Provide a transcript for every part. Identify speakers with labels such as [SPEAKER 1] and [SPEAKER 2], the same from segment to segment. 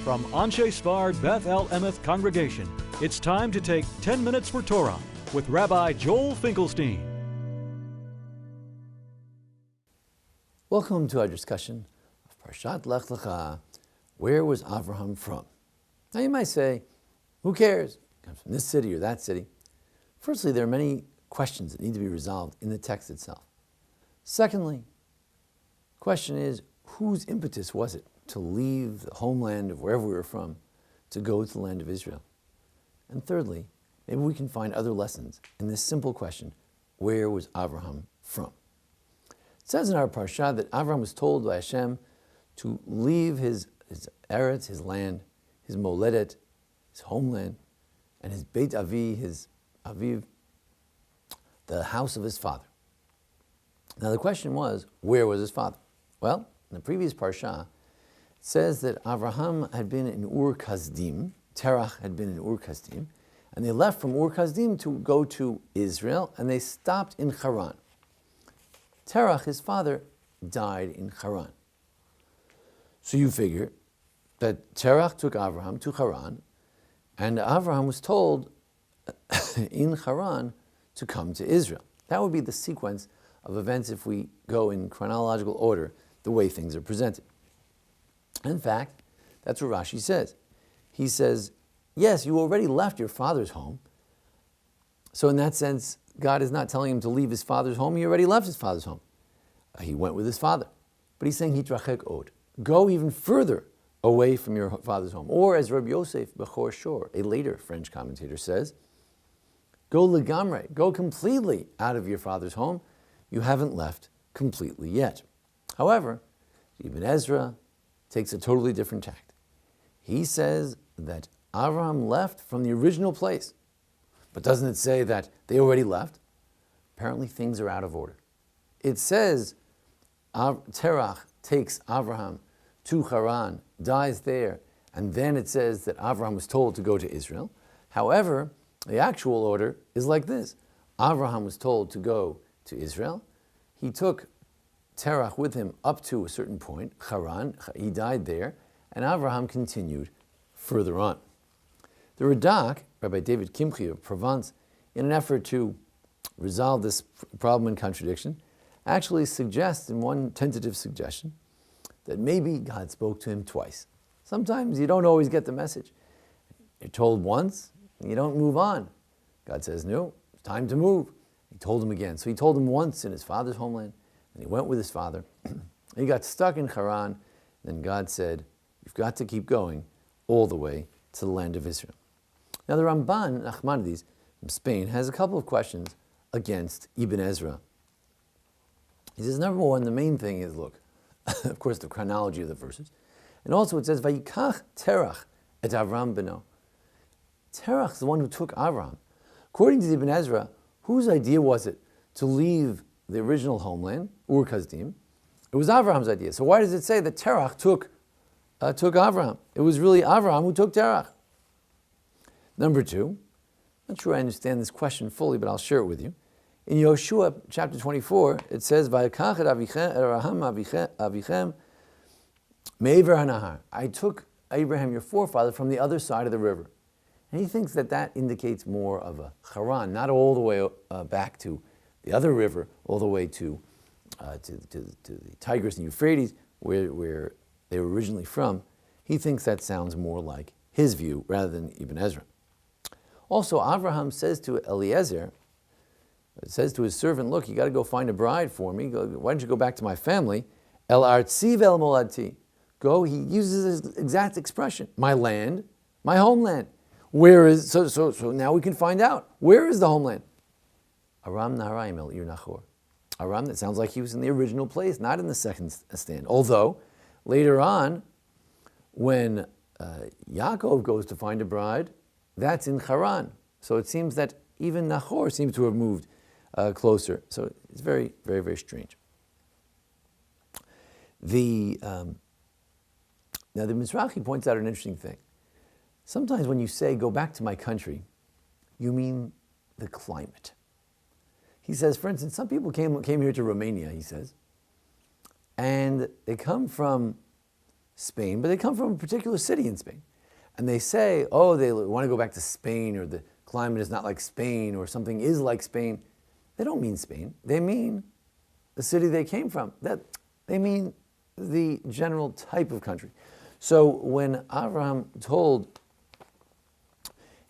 [SPEAKER 1] From Anshe Sfard Beth El Emeth Congregation, it's time to take 10 Minutes for Torah with Rabbi Joel Finkelstein.
[SPEAKER 2] Welcome to our discussion of Parshat Lech Lecha. Where was Avraham from? Now you might say, who cares? He comes from this city or that city. Firstly, there are many questions that need to be resolved in the text itself. Secondly, the question is, whose impetus was it to leave the homeland of wherever we were from to go to the land of Israel? And thirdly, maybe we can find other lessons in this simple question, where was Avraham from? It says in our parsha that Avraham was told by Hashem to leave his eretz, his land, his moledet, his homeland, and his Beit Avi, his Aviv, the house of his father. Now the question was, where was his father? Well, in the previous parsha, it says that Avraham had been in Ur Kasdim, Terach had been in Ur Kasdim, and they left from Ur Kasdim to go to Israel, and they stopped in Haran. Terach, his father, died in Haran. So you figure that Terach took Avraham to Haran, and Avraham was told in Haran to come to Israel. That would be the sequence of events if we go in chronological order, the way things are presented. In fact, that's what Rashi says. He says, yes, you already left your father's home. So in that sense, God is not telling him to leave his father's home. He already left his father's home. He went with his father. But he's saying, Hitrachek od. Go even further away from your father's home. Or as Rabbi Yosef Bechor Shor, a later French commentator, says, go legamre, go completely out of your father's home. You haven't left completely yet. However, Ibn Ezra takes a totally different tact. He says that Avraham left from the original place. But doesn't it say that they already left? Apparently things are out of order. It says Terach takes Avraham to Haran, dies there, and then it says that Avraham was told to go to Israel. However, the actual order is like this. Avraham was told to go to Israel. He took Terach with him up to a certain point, Haran. He died there, and Avraham continued further on. The Radak, Rabbi David Kimchi of Provence, in an effort to resolve this problem and contradiction, actually suggests in one tentative suggestion that maybe God spoke to him twice. Sometimes you don't always get the message. You're told once, and you don't move on. God says, no, it's time to move. He told him again. So he told him once in his father's homeland, and he went with his father. He got stuck in Haran. Then God said, you've got to keep going all the way to the land of Israel. Now the Ramban, Nachmanides, from Spain, has a couple of questions against Ibn Ezra. He says, number one, the main thing is, look, of course, the chronology of the verses. And also it says, Vayikach Terach et Avram beno. Terach is the one who took Avram. According to Ibn Ezra, whose idea was it to leave the original homeland, Ur Kasdim? It was Avraham's idea. So why does it say that Terach took Avraham? It was really Avraham who took Terach. Number two, I'm not sure I understand this question fully, but I'll share it with you. In Yoshua chapter 24, it says, Vayikach et avichem me'ever hanahar. I took Abraham, your forefather, from the other side of the river. And he thinks that that indicates more of a Haran, not all the way back to the other river, all the way to the Tigris and Euphrates, where they were originally from. He thinks that sounds more like his view rather than Ibn Ezra. Also, Avraham says to Eliezer, says to his servant, look, you got to go find a bride for me. Why don't you go back to my family? El artzi vel moladti. Go, he uses his exact expression, my land, my homeland. Where is, so now we can find out. Where is the homeland? Aram Naharaim el Ir Nachor. Aram, that sounds like he was in the original place, not in the second stand. Although, later on, when Yaakov goes to find a bride, that's in Haran. So it seems that even Nahor seems to have moved closer. So it's very, very, very strange. Now the Mizrahi points out an interesting thing. Sometimes when you say, go back to my country, you mean the climate. He says, for instance, some people came here to Romania, he says, and they come from Spain, but they come from a particular city in Spain. And they say, oh, they want to go back to Spain, or the climate is not like Spain, or something is like Spain. They don't mean Spain. They mean the city they came from. They mean the general type of country. So when Avraham told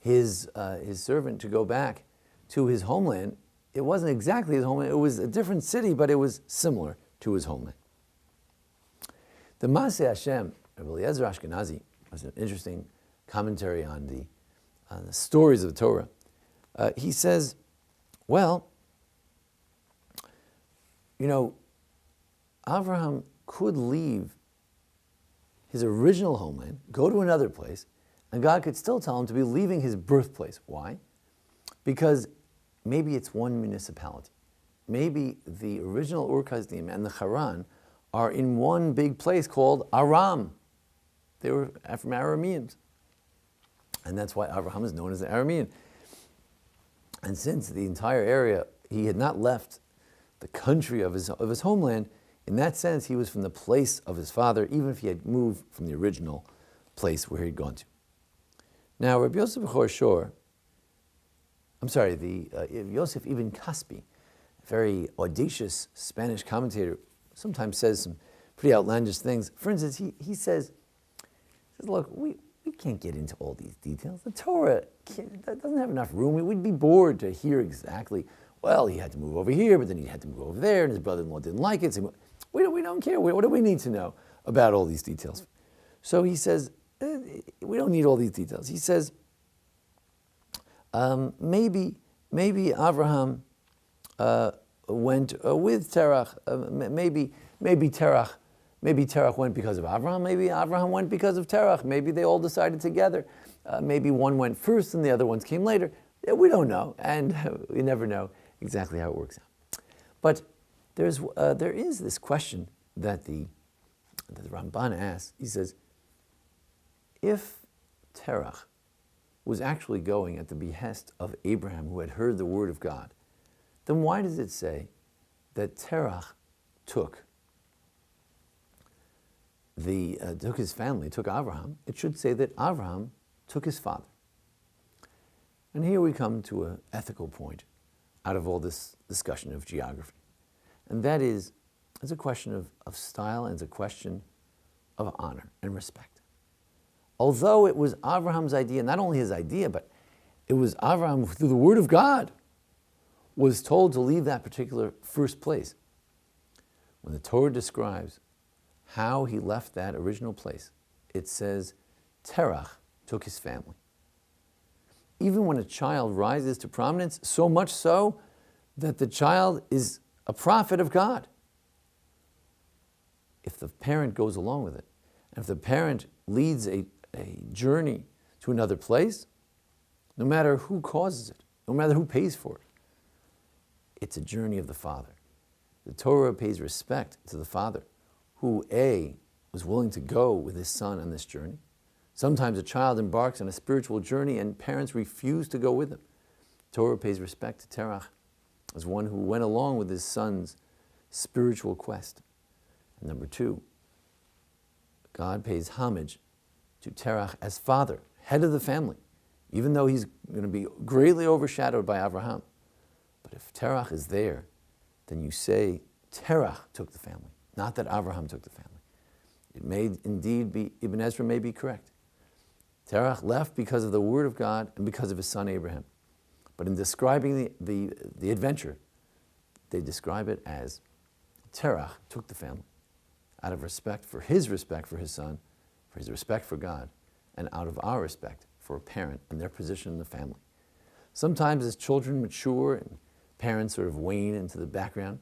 [SPEAKER 2] his servant to go back to his homeland, it wasn't exactly his homeland. It was a different city, but it was similar to his homeland. The Maseh Hashem, Rabbi Eliezer Ashkenazi, was an interesting commentary on the stories of the Torah. He says, well, Avraham could leave his original homeland, go to another place, and God could still tell him to be leaving his birthplace. Why? Because maybe it's one municipality. Maybe the original Ur Kasdim and the Haran are in one big place called Aram. They were from Arameans. And that's why Avraham is known as the Aramean. And since the entire area, he had not left the country of his homeland, in that sense, he was from the place of his father, even if he had moved from the original place where he'd gone to. Now, Rabbi Yosef Bechor Shor, Yosef Ibn Kaspi, a very audacious Spanish commentator, sometimes says some pretty outlandish things. For instance, he says, look, we can't get into all these details. The Torah doesn't have enough room. We'd be bored to hear exactly, well, he had to move over here, but then he had to move over there, and his brother-in-law didn't like it. So we don't care. What do we need to know about all these details? So he says, we don't need all these details. He says, maybe Avraham went with Terach. Maybe Terach went because of Avraham. Maybe Avraham went because of Terach. Maybe they all decided together. Maybe one went first and the other ones came later. We don't know, and we never know exactly how it works out. But there is this question that the Ramban asks. He says, if Terach was actually going at the behest of Abraham, who had heard the word of God, then why does it say that Terach took his family, took Avraham? It should say that Avraham took his father. And here we come to an ethical point out of all this discussion of geography. And that is, it's a question of style, and it's a question of honor and respect. Although it was Avraham's idea, not only his idea, but it was Avraham, through the word of God, was told to leave that particular first place. When the Torah describes how he left that original place, it says, Terach took his family. Even when a child rises to prominence, so much so that the child is a prophet of God, if the parent goes along with it, and if the parent leads a journey to another place, no matter who causes it, no matter who pays for it, it's a journey of the father. The Torah pays respect to the father, who was willing to go with his son on this journey. Sometimes a child embarks on a spiritual journey and parents refuse to go with him. Torah pays respect to Terach as one who went along with his son's spiritual quest. And number two, God pays homage to Terach as father, head of the family, even though he's going to be greatly overshadowed by Avraham. But if Terach is there, then you say Terach took the family, not that Avraham took the family. It may indeed be, Ibn Ezra may be correct. Terach left because of the word of God and because of his son Abraham. But in describing the adventure, they describe it as Terach took the family out of respect for his son, for his respect for God, and out of our respect for a parent and their position in the family. Sometimes as children mature and parents sort of wane into the background,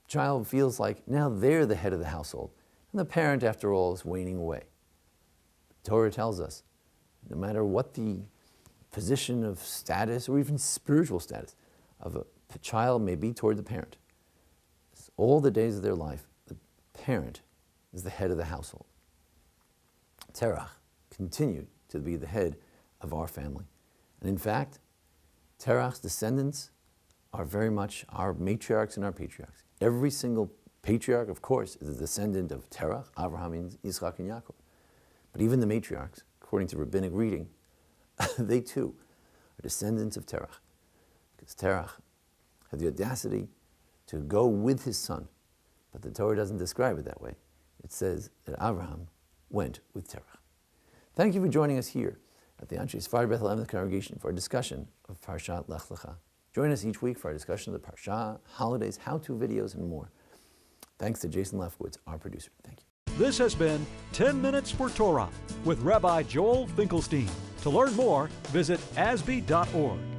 [SPEAKER 2] child feels like now they're the head of the household, and the parent, after all, is waning away. Torah tells us, no matter what the position of status or even spiritual status of a child may be toward the parent, all the days of their life, the parent is the head of the household. Terach continued to be the head of our family. And in fact, Terach's descendants are very much our matriarchs and our patriarchs. Every single patriarch, of course, is a descendant of Terach, Avraham, Yitzchak, and Yaakov. But even the matriarchs, according to rabbinic reading, they too are descendants of Terach. Because Terach had the audacity to go with his son. But the Torah doesn't describe it that way. It says that Avraham went with Terach. Thank you for joining us here at the Anshe Sfard Beth El congregation for a discussion of Parshat Lech Lecha. Join us each week for our discussion of the Parsha, holidays, how-to videos, and more. Thanks to Jason Lefkowitz, our producer. Thank you.
[SPEAKER 1] This has been 10 Minutes for Torah with Rabbi Joel Finkelstein. To learn more, visit ASBEE.org.